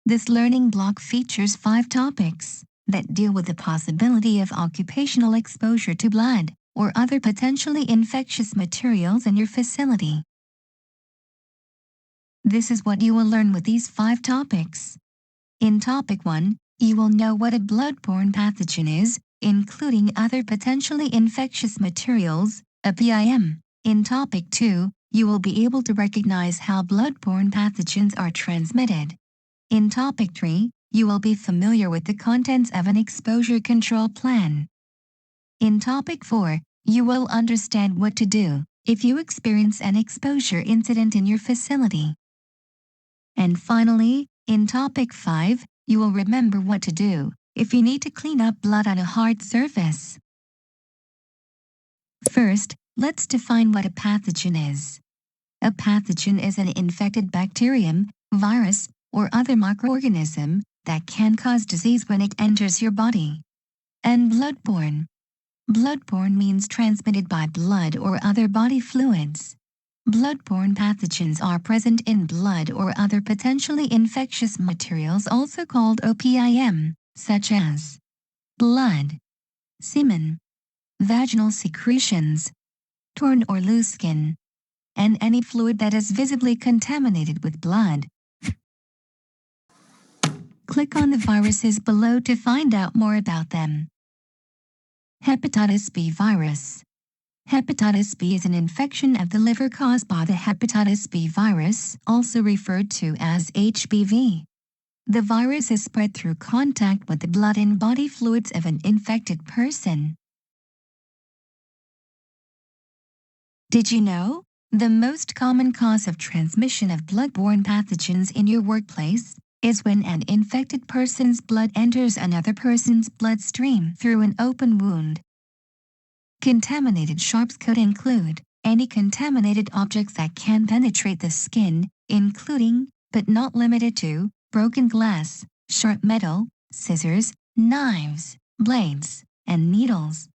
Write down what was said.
This learning block features 5 topics that deal with the possibility of occupational exposure to blood or other potentially infectious materials in your facility. This is what you will learn with these 5 topics. In Topic 1, you will know what a blood-borne pathogen is, including other potentially infectious materials, a PIM. In Topic 2, you will be able to recognize how blood-borne pathogens are transmitted. In Topic 3, you will be familiar with the contents of an exposure control plan. In Topic 4, you will understand what to do if you experience an exposure incident in your facility. And finally, in Topic 5, you will remember what to do if you need to clean up blood on a hard surface. First, let's define what a pathogen is. A pathogen is an infected bacterium, virus, or other microorganism that can cause disease when it enters your body. And bloodborne. Bloodborne means transmitted by blood or other body fluids. Bloodborne pathogens are present in blood or other potentially infectious materials, also called OPIM, such as blood, semen, vaginal secretions, torn or loose skin, and any fluid that is visibly contaminated with blood. Click on the viruses below to find out more about them. Hepatitis B virus. Hepatitis B is an infection of the liver caused by the hepatitis B virus, also referred to as HBV. The virus is spread through contact with the blood and body fluids of an infected person. Did you know? The most common cause of transmission of blood-borne pathogens in your workplace is when an infected person's blood enters another person's bloodstream through an open wound. Contaminated sharps could include any contaminated objects that can penetrate the skin, including, but not limited to, broken glass, sharp metal, scissors, knives, blades, and needles.